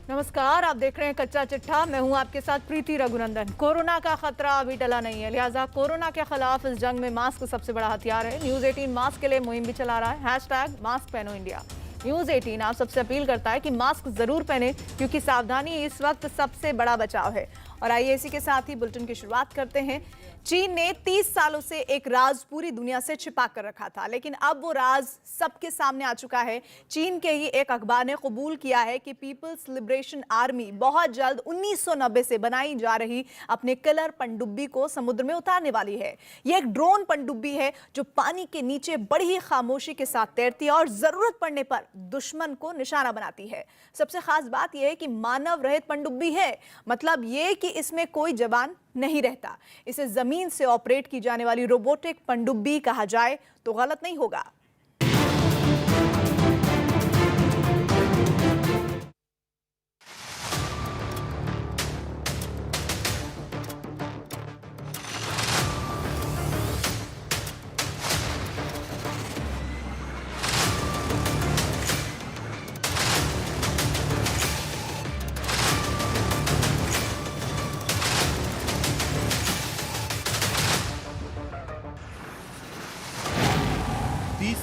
नमस्कार, आप देख रहे हैं कच्चा चिट्ठा। मैं हूं आपके साथ प्रीति रघुनंदन। कोरोना का खतरा अभी टला नहीं है, लिहाजा कोरोना के खिलाफ इस जंग में मास्क सबसे बड़ा हथियार है। न्यूज़ 18 मास्क के लिए मुहिम भी चला रहा है, हैशटैग मास्क पहनो इंडिया। न्यूज़ 18 आप सबसे अपील करता है कि मास्क जरूर पहने, क्योंकि सावधानी इस वक्त सबसे बड़ा बचाव है। और आइए इसी के साथ ही बुलेटिन की शुरुआत करते हैं। चीन ने 30 सालों से एक राज पूरी दुनिया से छिपा कर रखा था, लेकिन अब वो राज सबके सामने आ चुका है। चीन के ही एक अखबार ने कबूल किया है कि पीपल्स लिबरेशन आर्मी बहुत जल्द 1990 से बनाई जा रही अपने किलर पनडुब्बी को समुद्र में उतारने वाली है। ये एक ड्रोन पनडुब्बी है जो पानी के नीचे बड़ी ही खामोशी के साथ तैरती है और जरूरत पड़ने पर दुश्मन को निशाना बनाती है। सबसे खास बात यह है कि मानव रहित पनडुब्बी है, मतलब ये कि इसमें कोई जवान नहीं रहता। इसे जमीन से ऑपरेट की जाने वाली रोबोटिक पनडुब्बी कहा जाए तो गलत नहीं होगा।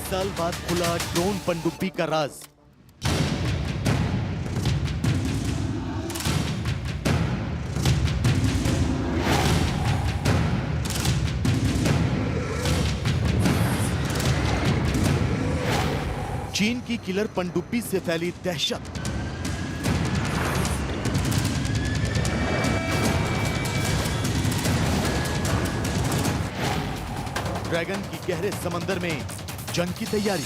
साल बाद खुला ड्रोन पनडुब्बी का राज। चीन की किलर पनडुब्बी से फैली दहशत। ड्रैगन की गहरे समंदर में जंग की तैयारी।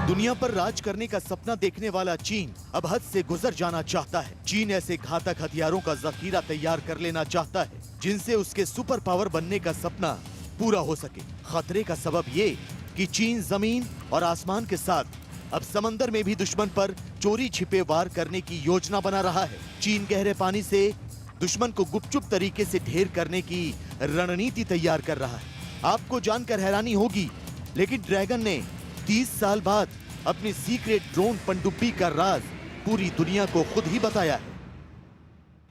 दुनिया पर राज करने का सपना देखने वाला चीन अब हद से गुजर जाना चाहता है। चीन ऐसे घातक हथियारों का जखीरा तैयार कर लेना चाहता है जिनसे उसके सुपर पावर बनने का सपना पूरा हो सके। खतरे का सबब ये कि चीन जमीन और आसमान के साथ अब समंदर में भी दुश्मन पर चोरी छिपे वार करने की योजना बना रहा है। चीन गहरे पानी से दुश्मन को गुपचुप तरीके से ढेर करने की रणनीति तैयार कर रहा है। आपको जानकर हैरानी होगी, लेकिन ड्रैगन ने 30 साल बाद अपनी सीक्रेट ड्रोन पनडुब्बी का राज पूरी दुनिया को खुद ही बताया है।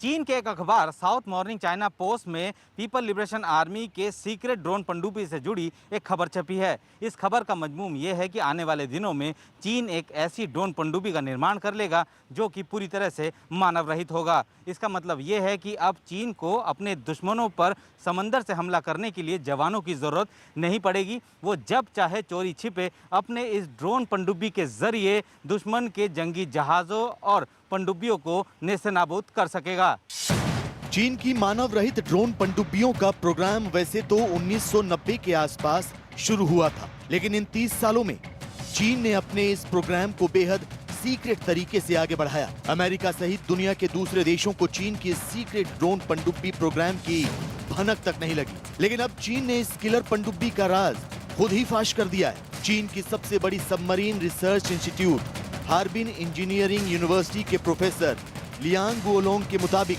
चीन के एक अखबार साउथ मॉर्निंग चाइना पोस्ट में पीपल लिबरेशन आर्मी के सीक्रेट ड्रोन पनडुब्बी से जुड़ी एक खबर छपी है। इस खबर का मजमून ये है कि आने वाले दिनों में चीन एक ऐसी ड्रोन पनडुब्बी का निर्माण कर लेगा जो कि पूरी तरह से मानव रहित होगा। इसका मतलब ये है कि अब चीन को अपने दुश्मनों पर समंदर से हमला करने के लिए जवानों की ज़रूरत नहीं पड़ेगी। वो जब चाहे चोरी छिपे अपने इस ड्रोन पनडुब्बी के जरिए दुश्मन के जंगी जहाज़ों और पनडुब्बियों को नेस्तनाबूद कर सकेगा। चीन की मानव रहित ड्रोन पनडुब्बियों का प्रोग्राम वैसे तो 1990 के आसपास शुरू हुआ था, लेकिन इन 30 सालों में चीन ने अपने इस प्रोग्राम को बेहद सीक्रेट तरीके से आगे बढ़ाया। अमेरिका सहित दुनिया के दूसरे देशों को चीन की सीक्रेट ड्रोन पनडुब्बी प्रोग्राम की भनक तक नहीं लगी, लेकिन अब चीन ने इस किलर पनडुब्बी का राज खुद ही फाश कर दिया है। चीन की सबसे बड़ी submarine research institute Harbin engineering university के प्रोफेसर लियांग गुओलोंग के मुताबिक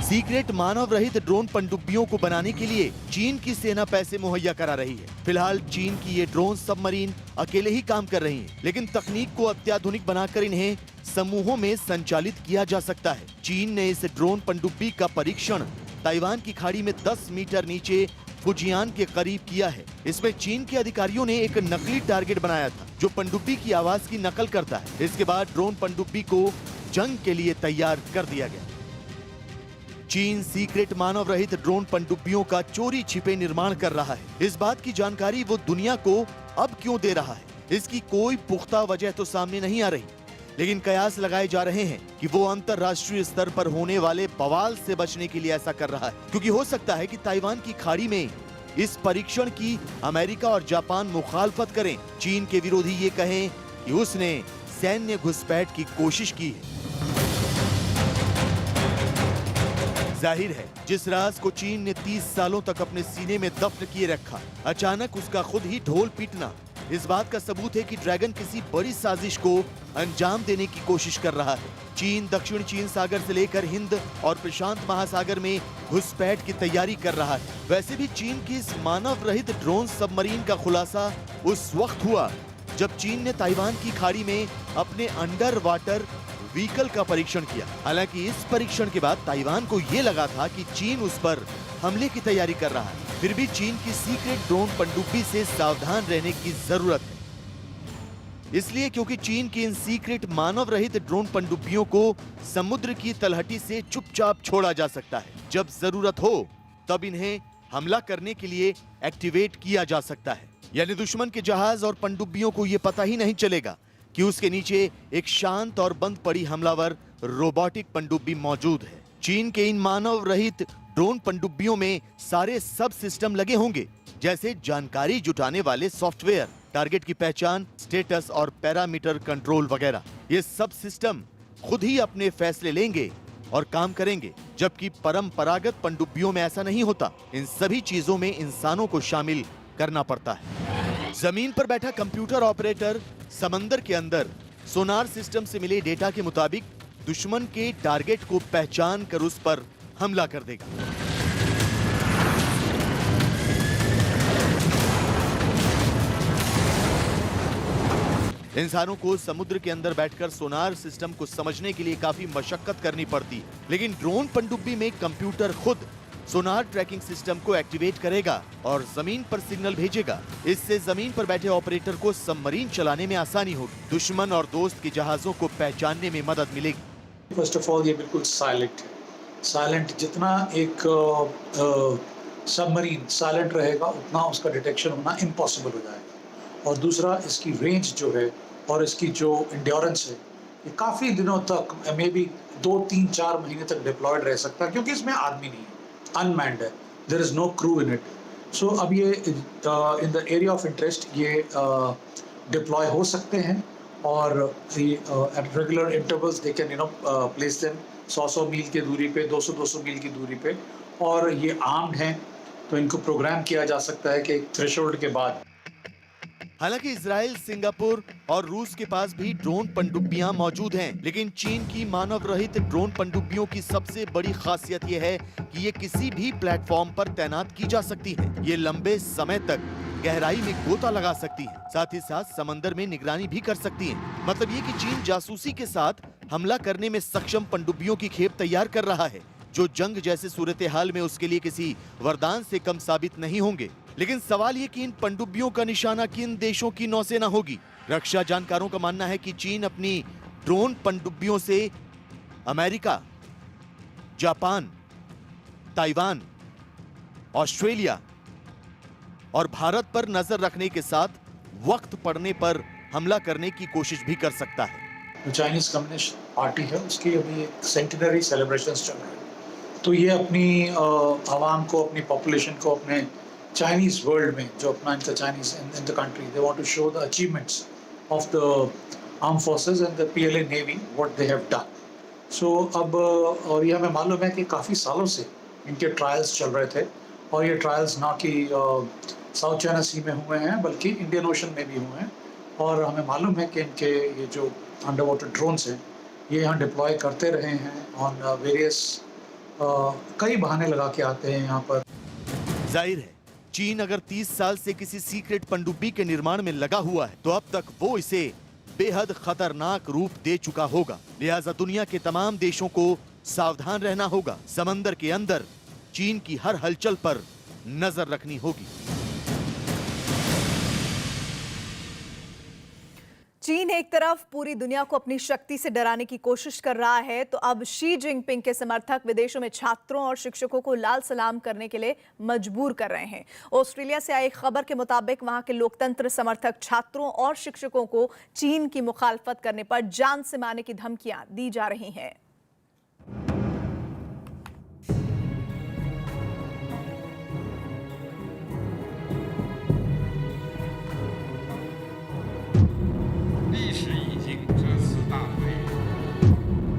सीक्रेट मानव रहित ड्रोन पनडुब्बियों को बनाने के लिए चीन की सेना पैसे मुहैया करा रही है। फिलहाल चीन की ये ड्रोन सबमरीन अकेले ही काम कर रही हैं, लेकिन तकनीक को अत्याधुनिक बनाकर इन्हें समूहों में संचालित किया जा सकता है। चीन ने इस ड्रोन पनडुब्बी का परीक्षण ताइवान की खाड़ी में 10 मीटर नीचे फुजियान के करीब किया है। इसमें चीन के अधिकारियों ने एक नकली टारगेट बनाया था जो पनडुब्बी की आवाज की नकल करता है। इसके बाद ड्रोन पनडुब्बी को जंग के लिए तैयार कर दिया गया। चीन सीक्रेट मानव रहित ड्रोन पनडुब्बियों का चोरी छिपे निर्माण कर रहा है। इस बात की जानकारी वो दुनिया को अब क्यों दे रहा है, इसकी कोई पुख्ता वजह तो सामने नहीं आ रही, लेकिन कयास लगाए जा रहे हैं कि वो अंतर्राष्ट्रीय स्तर पर होने वाले बवाल से बचने के लिए ऐसा कर रहा है, क्योंकि हो सकता है कि ताइवान की खाड़ी में इस परीक्षण की अमेरिका और जापान मुखालफत करें। चीन के विरोधी ये कहें कि उसने सैन्य घुसपैठ की कोशिश की है। जाहिर है जिस राज को चीन ने 30 सालों तक अपने सीने में दफ्न किए रखा, अचानक उसका खुद ही ढोल पीटना इस बात का सबूत है कि ड्रैगन किसी बड़ी साजिश को अंजाम देने की कोशिश कर रहा है। चीन दक्षिण चीन सागर से लेकर हिंद और प्रशांत महासागर में घुसपैठ की तैयारी कर रहा है। वैसे भी चीन की इस मानव रहित ड्रोन सबमरीन का खुलासा उस वक्त हुआ जब चीन ने ताइवान की खाड़ी में अपने अंडर वाटर व्हीकल का परीक्षण किया। हालांकि इस परीक्षण के बाद ताइवान को यह लगा था कि चीन उस पर हमले की तैयारी कर रहा है। फिर भी चीन की सीक्रेट ड्रोन पनडुब्बी से सावधान रहने की जरूरत है, इसलिए क्योंकि चीन की इन सीक्रेट मानव रहित ड्रोन पनडुब्बियों को समुद्र की तलहटी से चुपचाप छोड़ा जा सकता है। जब जरूरत हो तब इन्हें हमला करने के लिए एक्टिवेट किया जा सकता है, यानी दुश्मन के जहाज और पनडुब्बियों को यह पता ही नहीं चलेगा कि उसके नीचे एक शांत और बंद पड़ी हमलावर रोबोटिक पनडुब्बी मौजूद है। चीन के इन मानव रहित ड्रोन पनडुब्बियों में सारे सब सिस्टम लगे होंगे, जैसे जानकारी जुटाने वाले सॉफ्टवेयर, टारगेट की पहचान, स्टेटस और पैरामीटर कंट्रोल वगैरह। ये सब सिस्टम खुद ही अपने फैसले लेंगे और काम करेंगे, जबकि परंपरागत पनडुब्बियों में ऐसा नहीं होता। इन सभी चीजों में इंसानों को शामिल करना पड़ता है। जमीन पर बैठा कंप्यूटर ऑपरेटर समंदर के अंदर सोनार सिस्टम से मिले डेटा के मुताबिक दुश्मन के टारगेट को पहचान कर उस पर हमला कर देगा। इंसानों को समुद्र के अंदर बैठकर सोनार सिस्टम को समझने के लिए काफी मशक्कत करनी पड़ती है, लेकिन ड्रोन पनडुब्बी में कंप्यूटर खुद सोनार ट्रैकिंग सिस्टम को एक्टिवेट करेगा और जमीन पर सिग्नल भेजेगा। इससे जमीन पर बैठे ऑपरेटर को सबमरीन चलाने में आसानी होगी, दुश्मन और दोस्त के जहाजों को पहचानने में मदद मिलेगी। फर्स्ट ऑफ ऑल ये बिल्कुल साइलेंट है। साइलेंट जितना एक सबमरीन साइलेंट रहेगा उतना उसका डिटेक्शन होना इम्पॉसिबल हो जाएगा। और दूसरा, इसकी रेंज जो है और इसकी जो एंड्योरेंस है, ये काफ़ी दिनों तक, मे बी 2, 3, 4 महीने तक डिप्लॉयड रह सकता है, क्योंकि इसमें आदमी नहीं है, अनमैन्ड है, there is no crew in it. So अब ये in the area of interest ये डिप्लॉय हो सकते हैं और at regular intervals they can place them 100 मील की दूरी पे, 200 मील की दूरी पे, और ये आर्म्ड हैं तो इनको प्रोग्राम किया जा सकता है कि एक थ्रेशोल्ड के बाद। हालांकि इजराइल, सिंगापुर और रूस के पास भी ड्रोन पनडुब्बियां मौजूद हैं, लेकिन चीन की मानव रहित ड्रोन पनडुब्बियों की सबसे बड़ी खासियत यह है कि ये किसी भी प्लेटफॉर्म पर तैनात की जा सकती हैं। ये लंबे समय तक गहराई में गोता लगा सकती हैं, साथ ही साथ समंदर में निगरानी भी कर सकती हैं। मतलब ये कि चीन जासूसी के साथ हमला करने में सक्षम पनडुब्बियों की खेप तैयार कर रहा है, जो जंग जैसे सूरत हाल में उसके लिए किसी वरदान से कम साबित नहीं होंगे। लेकिन सवाल ये कि इन पनडुब्बियों का निशाना किन देशों की नौसेना होगी। रक्षा जानकारों का मानना है कि चीन अपनी ड्रोन पनडुब्बियों से अमेरिका, जापान, ताइवान, ऑस्ट्रेलिया और भारत पर नजर रखने के साथ वक्त पड़ने पर हमला करने की कोशिश भी कर सकता है। जो चाइनीज कम्युनिस्ट पार्टी है उसकी अभी एक सेंटिनरी सेलिब्रेशंस चल रहे हैं, तो ये अपनी आवाम को, अपनी पॉपुलेशन को, अपने चाइनीज वर्ल्ड में जो अपना इनका Chinese in the country, they want to show the achievements of the arm forces and the PLA navy, what they have done. So अब और ये हमें मालूम है कि काफ़ी सालों से इनके ट्रायल्स चल रहे थे, और ये ट्रायल्स ना कि साउथ चाइना सी में हुए हैं बल्कि इंडियन ओशन में भी हुए हैं। और हमें मालूम है कि इनके ये जो अंडर वाटर ड्रोन्स हैं ये यहाँ डिप्लॉय करते रहे हैं ऑन वेरियस, कई बहाने लगा के आते हैं यहाँ पर। जाहिर है चीन अगर 30 साल से किसी सीक्रेट पनडुब्बी के निर्माण में लगा हुआ है तो अब तक वो इसे बेहद खतरनाक रूप दे चुका होगा। लिहाजा दुनिया के तमाम देशों को सावधान रहना होगा, समंदर के अंदर चीन की हर हलचल पर नजर रखनी होगी। चीन एक तरफ पूरी दुनिया को अपनी शक्ति से डराने की कोशिश कर रहा है, तो अब शी जिनपिंग के समर्थक विदेशों में छात्रों और शिक्षकों को लाल सलाम करने के लिए मजबूर कर रहे हैं। ऑस्ट्रेलिया से आई खबर के मुताबिक वहां के लोकतंत्र समर्थक छात्रों और शिक्षकों को चीन की मुखालफत करने पर जान से मारने की धमकियां दी जा रही हैं।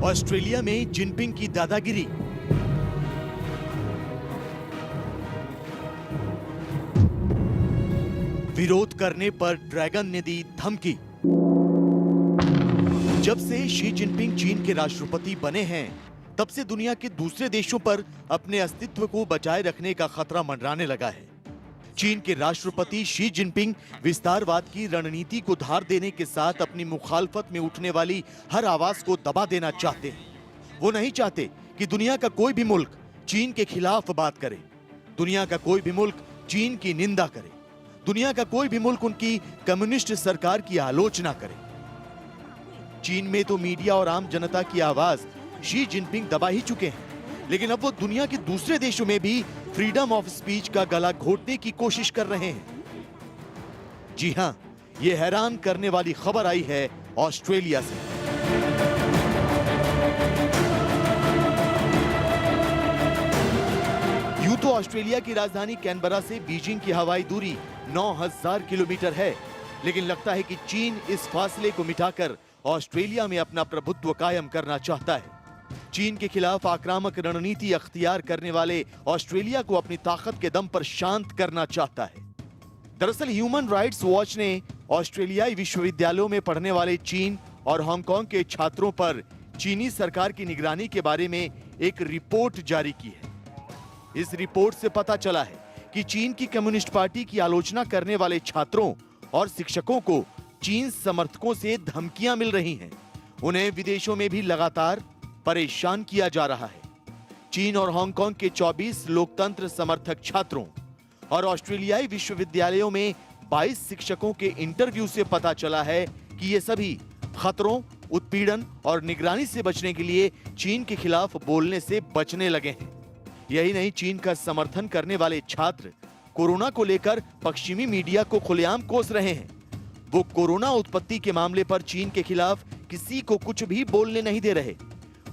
ऑस्ट्रेलिया में जिनपिंग की दादागिरी, विरोध करने पर ड्रैगन ने दी धमकी। जब से शी जिनपिंग चीन के राष्ट्रपति बने हैं, तब से दुनिया के दूसरे देशों पर अपने अस्तित्व को बचाए रखने का खतरा मंडराने लगा है। चीन के राष्ट्रपति शी जिनपिंग विस्तारवाद की रणनीति को धार देने के साथ अपनी मुखालफत में उठने वाली हर आवाज को दबा देना चाहते हैं। वो नहीं चाहते कि दुनिया का कोई भी मुल्क चीन के खिलाफ बात करे, दुनिया का कोई भी मुल्क चीन की निंदा करे, दुनिया का कोई भी मुल्क उनकी कम्युनिस्ट सरकार की आलोचना करे। चीन में तो मीडिया और आम जनता की आवाज शी जिनपिंग दबा ही चुके हैं, लेकिन अब वो दुनिया के दूसरे देशों में भी फ्रीडम ऑफ स्पीच का गला घोटने की कोशिश कर रहे हैं। जी हां, ये हैरान करने वाली खबर आई है ऑस्ट्रेलिया से। यूं तो ऑस्ट्रेलिया की राजधानी कैनबरा से बीजिंग की हवाई दूरी 9000 किलोमीटर है, लेकिन लगता है कि चीन इस फासले को मिटाकर ऑस्ट्रेलिया में अपना प्रभुत्व कायम करना चाहता है। चीन के खिलाफ आक्रामक रणनीति अख्तियार करने वाले ऑस्ट्रेलिया को अपनी ताकत के दम पर शांत करना चाहता है। दरअसल ह्यूमन राइट्स वॉच ने ऑस्ट्रेलियाई विश्वविद्यालयों में पढ़ने वाले चीन और हांगकांग के छात्रों पर चीनी सरकार की निगरानी के बारे में एक रिपोर्ट जारी की है। इस रिपोर्ट से पता चला है कि चीन की कम्युनिस्ट पार्टी की आलोचना करने वाले छात्रों और शिक्षकों को चीन समर्थकों से धमकियां मिल रही हैं। उन्हें विदेशों में भी लगातार परेशान किया जा रहा है। चीन और हांगकांग के 24 लोकतंत्र समर्थक छात्रों और ऑस्ट्रेलियाई विश्वविद्यालयों में 22 शिक्षकों के इंटरव्यू से पता चला है कि ये सभी खतरों, उत्पीड़न और निगरानी से बचने के लिए चीन के खिलाफ बोलने से बचने लगे हैं। यही नहीं, चीन का समर्थन करने वाले छात्र कोरोना को लेकर पश्चिमी मीडिया को खुलेआम कोस रहे हैं। वो कोरोना उत्पत्ति के मामले पर चीन के खिलाफ किसी को कुछ भी बोलने नहीं दे रहे,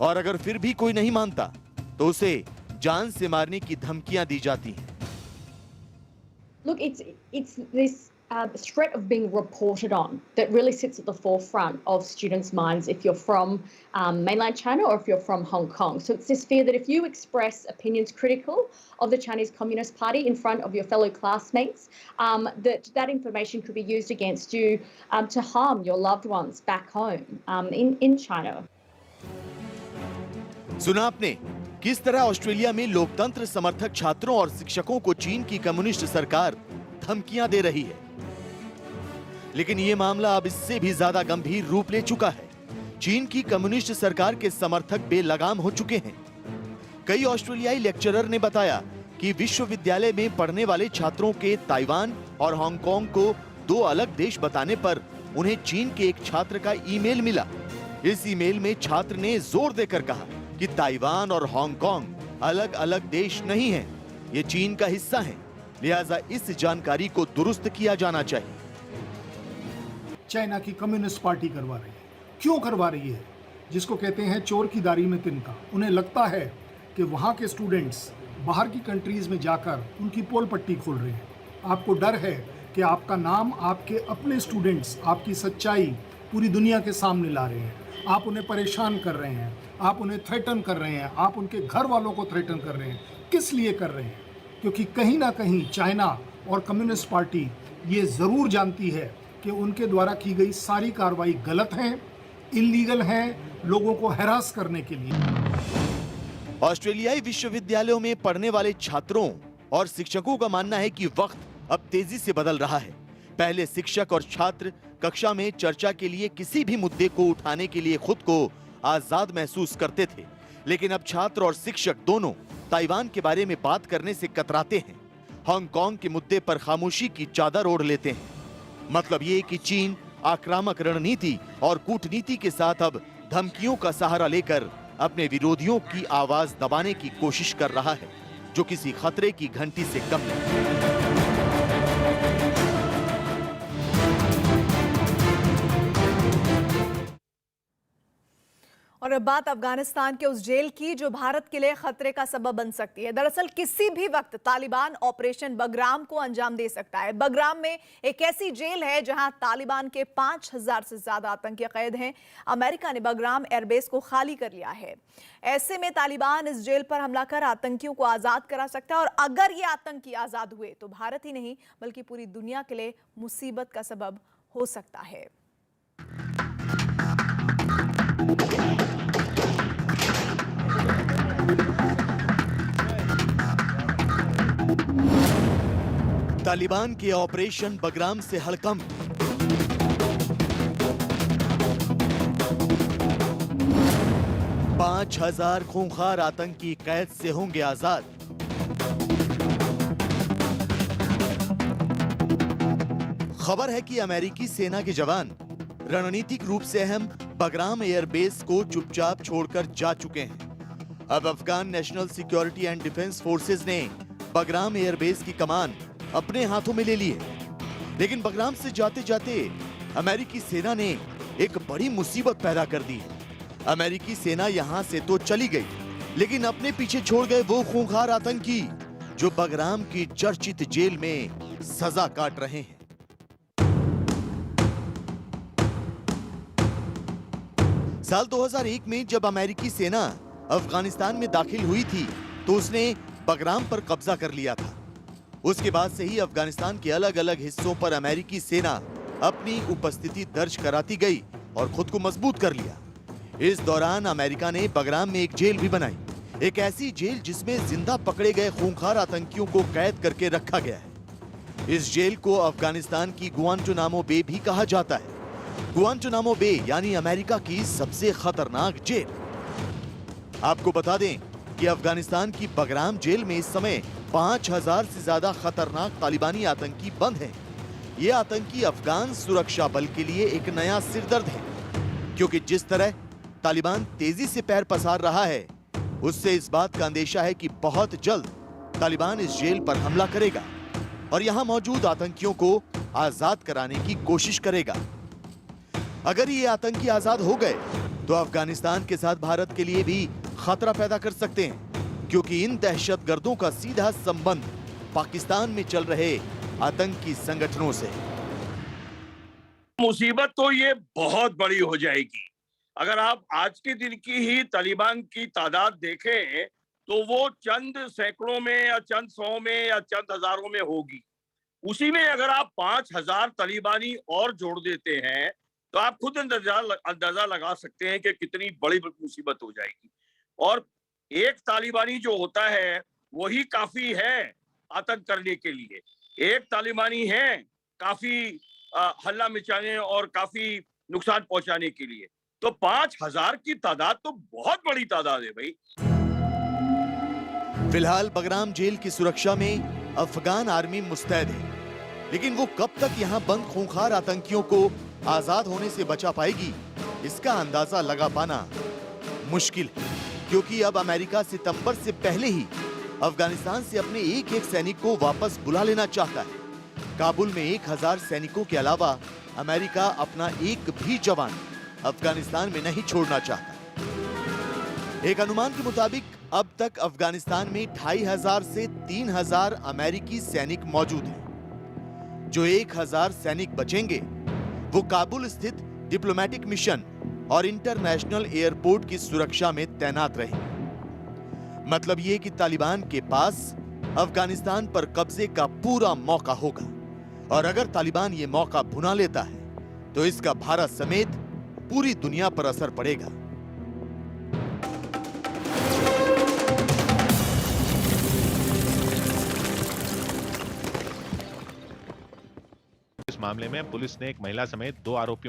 और अगर फिर भी कोई नहीं मानता तो उसे जान से मारने की धमकियां दी जाती हैं। Look, it's this threat of being reported on that really sits at the forefront of students' minds if you're from mainland China or if you're from Hong Kong. So it's this fear that if you express opinions critical of the Chinese Communist Party in front of your fellow classmates, that information could be used against you to harm your loved ones back home in China. सुना आपने किस तरह Australia में लोकतंत्र समर्थक छात्रों और शिक्षकों को चीन की कम्युनिस्ट सरकार धमकियां दे रही है। लेकिन यह मामला अब इससे भी ज्यादा गंभीर रूप ले चुका है। चीन की कम्युनिस्ट सरकार के समर्थक बेलगाम हो चुके हैं। कई ऑस्ट्रेलियाई लेक्चरर ने बताया कि विश्वविद्यालय में पढ़ने वाले छात्रों के ताइवान और हांगकांग को दो अलग देश बताने पर उन्हें चीन के एक छात्र का ईमेल मिला। इस ईमेल में छात्र ने जोर देकर कहा कि ताइवान और हांगकांग अलग अलग देश नहीं हैं, ये चीन का हिस्सा हैं, लिहाजा इस जानकारी को दुरुस्त किया जाना चाहिए। चाइना की कम्युनिस्ट पार्टी करवा रही है। क्यों करवा रही है? जिसको कहते हैं चोर की दाढ़ी में तिनका। उन्हें लगता है कि वहाँ के स्टूडेंट्स बाहर की कंट्रीज में जाकर उनकी पोल पट्टी खोल रहे हैं। आपको डर है कि आपका नाम, आपके अपने स्टूडेंट्स आपकी सच्चाई पूरी दुनिया के सामने ला रहे हैं। आप उन्हें परेशान कर रहे हैं, आप उन्हें थ्रेटन कर रहे हैं, आप उनके घर वालों को थ्रेटन कर रहे हैं। किस लिए कर रहे हैं? क्योंकि कहीं ना कहीं चाइना और कम्युनिस्ट पार्टी ये ज़रूर जानती है कि उनके द्वारा की गई सारी कार्रवाई गलत है, इलीगल है, लोगों को हैरास करने के लिए। ऑस्ट्रेलियाई विश्वविद्यालयों में पढ़ने वाले छात्रों और शिक्षकों का मानना है कि वक्त अब तेजी से बदल रहा है। पहले शिक्षक और छात्र कक्षा में चर्चा के लिए किसी भी मुद्दे को उठाने के लिए खुद को आजाद महसूस करते थे, लेकिन अब छात्र और शिक्षक दोनों ताइवान के बारे में बात करने से कतराते हैं। हांगकांग के मुद्दे पर खामोशी की चादर ओढ़ लेते हैं। मतलब ये कि चीन आक्रामक रणनीति और कूटनीति के साथ अब धमकियों का सहारा लेकर अपने विरोधियों की आवाज दबाने की कोशिश कर रहा है, जो किसी खतरे की घंटी से कम नहीं। और और अब बात अफगानिस्तान के उस जेल की जो भारत के लिए खतरे का सबब बन सकती है। दरअसल किसी भी वक्त तालिबान ऑपरेशन बगराम को अंजाम दे सकता है। बगराम में एक ऐसी जेल है जहां तालिबान के 5000 से ज्यादा आतंकी कैद हैं। अमेरिका ने बगराम एयरबेस को खाली कर लिया है। ऐसे में तालिबान इस जेल पर हमला कर आतंकियों को आजाद करा सकता है और अगर ये आतंकी आजाद हुए तो भारत ही नहीं बल्कि पूरी दुनिया के लिए मुसीबत का सबब हो सकता है। तालिबान के ऑपरेशन बगराम से हड़कंप। पांच 5000 खूंखार आतंकी कैद से होंगे आजाद। खबर है कि अमेरिकी सेना के जवान रणनीतिक रूप से अहम बगराम एयरबेस को चुपचाप छोड़कर जा चुके हैं। अब Afghan national security and defence forces ने बगराम एयरबेस की कमान अपने हाथों में ले ली है। लेकिन बगराम से जाते जाते अमेरिकी सेना ने एक बड़ी मुसीबत पैदा कर दी है। अमेरिकी सेना यहां से तो चली गई, लेकिन अपने पीछे छोड़ गए वो खूंखार आतंकी जो बगराम की चर्चित जेल में सजा काट रहे हैं। साल 2001 में जब अमेरिकी सेना अफगानिस्तान में दाखिल हुई थी तो उसने बगराम पर कब्जा कर लिया था। उसके बाद से ही अफगानिस्तान के अलग अलग हिस्सों पर अमेरिकी सेना अपनी उपस्थिति दर्ज कराती गई और खुद को मजबूत कर लिया। इस दौरान अमेरिका ने बगराम में एक जेल भी बनाई, एक ऐसी जेल जिसमें जिंदा पकड़े गए खूंखार आतंकियों को कैद करके रखा गया है। इस जेल को अफगानिस्तान की गुआंटानामो बे भी कहा जाता है। गुआंटानामो बे यानी अमेरिका की सबसे खतरनाक जेल। आपको बता दें कि अफगानिस्तान की बगराम जेल में इस समय 5000 से ज्यादा खतरनाक तालिबानी आतंकी बंद हैं। ये आतंकी अफगान सुरक्षा बल के लिए एक नया सिरदर्द है, क्योंकि जिस तरह तालिबान तेजी से पैर पसार रहा है, उससे इस बात का अंदेशा है कि बहुत जल्द तालिबान इस जेल पर हमला करेगा और यहां मौजूद आतंकियों को आजाद कराने की कोशिश करेगा। अगर ये आतंकी आजाद हो गए तो अफगानिस्तान के साथ भारत के लिए भी खतरा पैदा कर सकते हैं, क्योंकि इन दहशतगर्दों का सीधा संबंध पाकिस्तान में चल रहे आतंकी संगठनों से। मुसीबत तो ये बहुत बड़ी हो जाएगी। अगर आप आज के दिन की ही तालिबान की तादाद देखें तो वो चंद सैकड़ों में या चंद सौ में या चंद हजारों में होगी। उसी में अगर आप 5000 तालिबानी और जोड़ देते हैं तो आप खुद अंदाजा लगा सकते हैं कि कितनी बड़ी मुसीबत हो जाएगी। और एक तालिबानी जो होता है वही काफी है आतंक करने के लिए। एक तालिबानी है काफी हल्ला मचाने और काफी नुकसान पहुंचाने के लिए। तो 5000 की तादाद तो बहुत बड़ी तादाद है भाई। फिलहाल बगराम जेल की सुरक्षा में अफगान आर्मी मुस्तैद है, लेकिन वो कब तक यहां बंद खूंखार आतंकियों को आजाद होने से बचा पाएगी, इसका अंदाजा लगा पाना मुश्किल है। क्योंकि अब अमेरिका सितंबर से पहले ही अफगानिस्तान से अपने एक एक सैनिक को वापस बुला लेना चाहता है। काबुल में 1000 सैनिकों के अलावा अमेरिका अपना एक भी जवान अफगानिस्तान में नहीं छोड़ना चाहता। एक अनुमान के मुताबिक अब तक अफगानिस्तान में 2500 से 3000 अमेरिकी सैनिक मौजूद हैं। जो 1000 सैनिक बचेंगे वो काबुल स्थित डिप्लोमेटिक मिशन और इंटरनेशनल एयरपोर्ट की सुरक्षा में तैनात रहेंगे। मतलब ये कि तालिबान के पास अफगानिस्तान पर कब्जे का पूरा मौका होगा, और अगर तालिबान ये मौका भुना लेता है तो इसका भारत समेत पूरी दुनिया पर असर पड़ेगा। इस मामले में पुलिस ने एक महिला समेत 2 आरोपियों